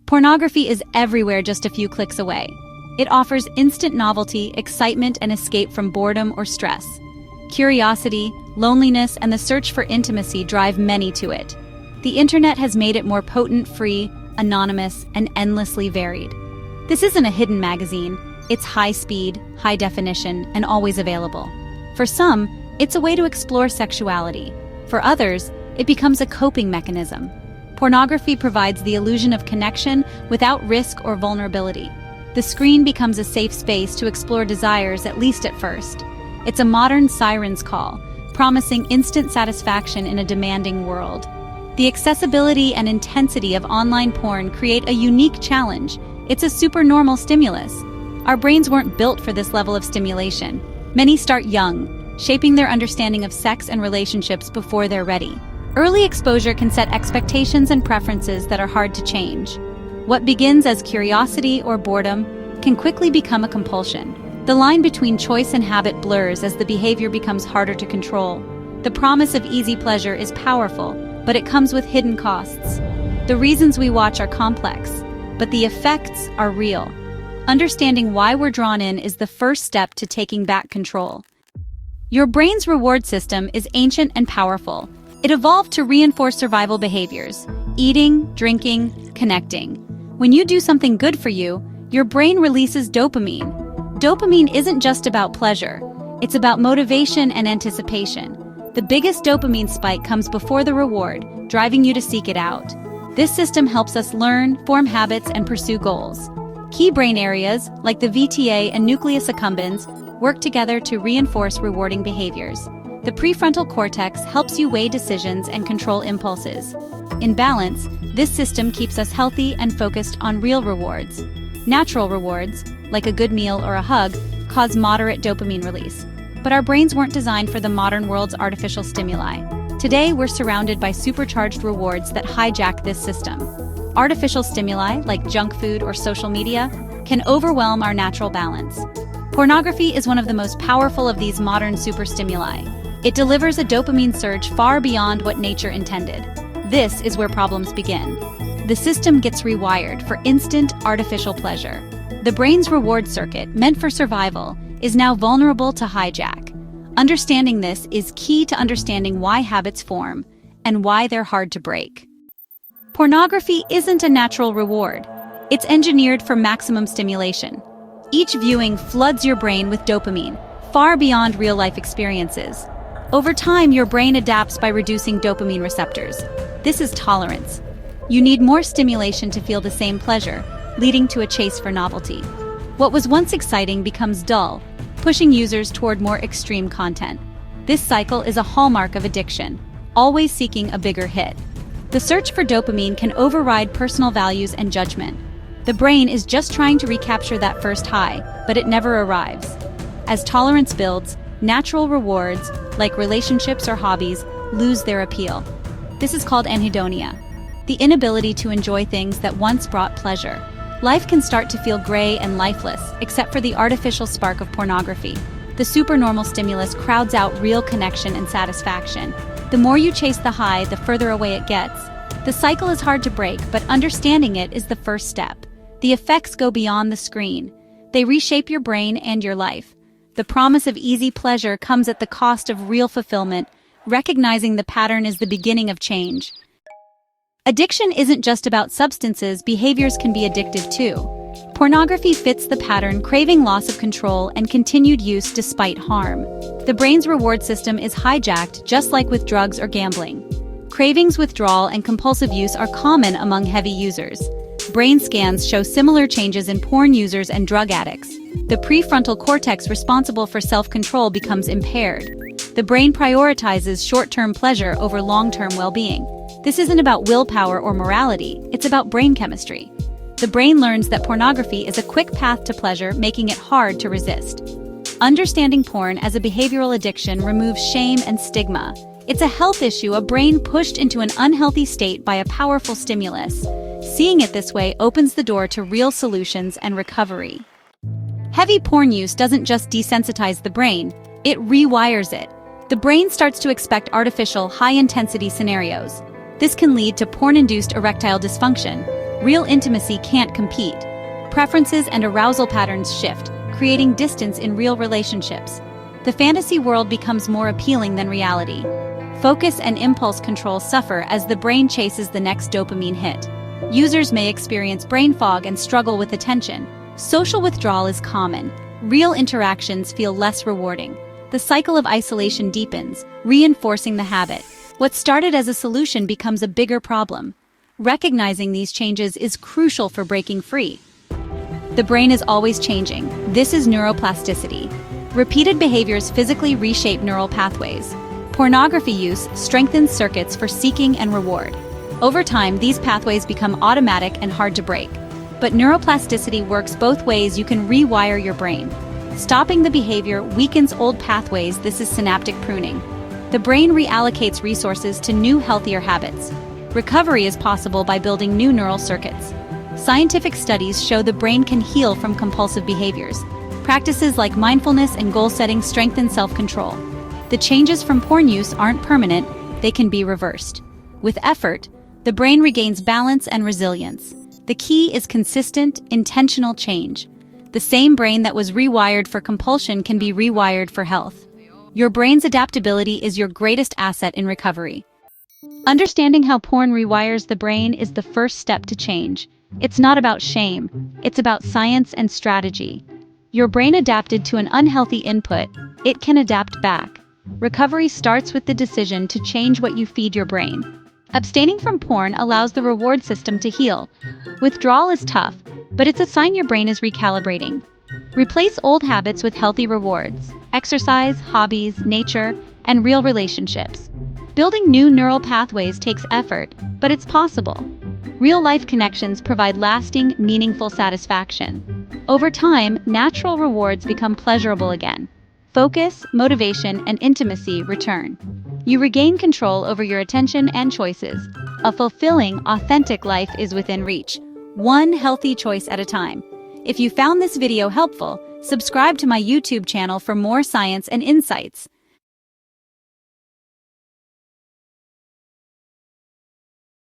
Pornography is everywhere just a few clicks away. It offers instant novelty, excitement, and escape from boredom or stress. Curiosity, loneliness, and the search for intimacy drive many to it. The internet has made it more potent, free, anonymous, and endlessly varied. This isn't a hidden magazine. It's high speed, high definition, and always available. For some, it's a way to explore sexuality. For others, it becomes a coping mechanism. Pornography provides the illusion of connection without risk or vulnerability. The screen becomes a safe space to explore desires, at least at first. It's a modern siren's call, promising instant satisfaction in a demanding world. The accessibility and intensity of online porn create a unique challenge. It's a supernormal stimulus. Our brains weren't built for this level of stimulation. Many start young, shaping their understanding of sex and relationships before they're ready. Early exposure can set expectations and preferences that are hard to change. What begins as curiosity or boredom can quickly become a compulsion. The line between choice and habit blurs as the behavior becomes harder to control. The promise of easy pleasure is powerful, but it comes with hidden costs. The reasons we watch are complex, but the effects are real. Understanding why we're drawn in is the first step to taking back control. Your brain's reward system is ancient and powerful. It evolved to reinforce survival behaviors: eating, drinking, connecting. When you do something good for you, your brain releases dopamine. Dopamine isn't just about pleasure. It's about motivation and anticipation. The biggest dopamine spike comes before the reward, driving you to seek it out. This system helps us learn, form habits, and pursue goals. Key brain areas, like the VTA and nucleus accumbens, work together to reinforce rewarding behaviors. The prefrontal cortex helps you weigh decisions and control impulses. In balance, this system keeps us healthy and focused on real rewards. Natural rewards, like a good meal or a hug, cause moderate dopamine release. But our brains weren't designed for the modern world's artificial stimuli. Today, we're surrounded by supercharged rewards that hijack this system. Artificial stimuli, like junk food or social media, can overwhelm our natural balance. Pornography is one of the most powerful of these modern superstimuli. It delivers a dopamine surge far beyond what nature intended. This is where problems begin. The system gets rewired for instant, artificial pleasure. The brain's reward circuit, meant for survival, is now vulnerable to hijack. Understanding this is key to understanding why habits form and why they're hard to break. Pornography isn't a natural reward. It's engineered for maximum stimulation. Each viewing floods your brain with dopamine, far beyond real-life experiences. Over time, your brain adapts by reducing dopamine receptors. This is tolerance. You need more stimulation to feel the same pleasure, leading to a chase for novelty. What was once exciting becomes dull, pushing users toward more extreme content. This cycle is a hallmark of addiction, always seeking a bigger hit. The search for dopamine can override personal values and judgment. The brain is just trying to recapture that first high, but it never arrives. As tolerance builds, natural rewards, like relationships or hobbies, lose their appeal. This is called anhedonia, the inability to enjoy things that once brought pleasure. Life can start to feel gray and lifeless, except for the artificial spark of pornography. The supernormal stimulus crowds out real connection and satisfaction. The more you chase the high, the further away it gets. The cycle is hard to break, but understanding it is the first step. The effects go beyond the screen. They reshape your brain and your life. The promise of easy pleasure comes at the cost of real fulfillment. Recognizing the pattern is the beginning of change. Addiction isn't just about substances, behaviors can be addictive too. Pornography fits the pattern, craving loss of control and continued use despite harm. The brain's reward system is hijacked, just like with drugs or gambling. Cravings, withdrawal, and compulsive use are common among heavy users. Brain scans show similar changes in porn users and drug addicts. The prefrontal cortex responsible for self-control becomes impaired. The brain prioritizes short-term pleasure over long-term well-being. This isn't about willpower or morality, it's about brain chemistry. The brain learns that pornography is a quick path to pleasure, making it hard to resist. Understanding porn as a behavioral addiction removes shame and stigma. It's a health issue, a brain pushed into an unhealthy state by a powerful stimulus. Seeing it this way opens the door to real solutions and recovery. Heavy porn use doesn't just desensitize the brain, it rewires it. The brain starts to expect artificial, high-intensity scenarios. This can lead to porn-induced erectile dysfunction, Real intimacy can't compete. Preferences and arousal patterns shift, creating distance in real relationships. The fantasy world becomes more appealing than reality. Focus and impulse control suffer as the brain chases the next dopamine hit. Users may experience brain fog and struggle with attention. Social withdrawal is common. Real interactions feel less rewarding. The cycle of isolation deepens, reinforcing the habit. What started as a solution becomes a bigger problem. Recognizing these changes is crucial for breaking free. The brain is always changing. This is neuroplasticity. Repeated behaviors physically reshape neural pathways. Pornography use strengthens circuits for seeking and reward. Over time, these pathways become automatic and hard to break. But neuroplasticity works both ways. You can rewire your brain. Stopping the behavior weakens old pathways. This is synaptic pruning. The brain reallocates resources to new, healthier habits. Recovery is possible by building new neural circuits. Scientific studies show the brain can heal from compulsive behaviors. Practices like mindfulness and goal setting strengthen self-control. The changes from porn use aren't permanent, they can be reversed. With effort, the brain regains balance and resilience. The key is consistent, intentional change. The same brain that was rewired for compulsion can be rewired for health. Your brain's adaptability is your greatest asset in recovery. Understanding how porn rewires the brain is the first step to change. It's not about shame, it's about science and strategy. Your brain adapted to an unhealthy input, it can adapt back. Recovery starts with the decision to change what you feed your brain. Abstaining from porn allows the reward system to heal. Withdrawal is tough, but it's a sign your brain is recalibrating. Replace old habits with healthy rewards: exercise, hobbies, nature, and real relationships. Building new neural pathways takes effort, but it's possible. Real-life connections provide lasting, meaningful satisfaction. Over time, natural rewards become pleasurable again. Focus, motivation, and intimacy return. You regain control over your attention and choices. A fulfilling, authentic life is within reach, one healthy choice at a time. If you found this video helpful, subscribe to my YouTube channel for more science and insights.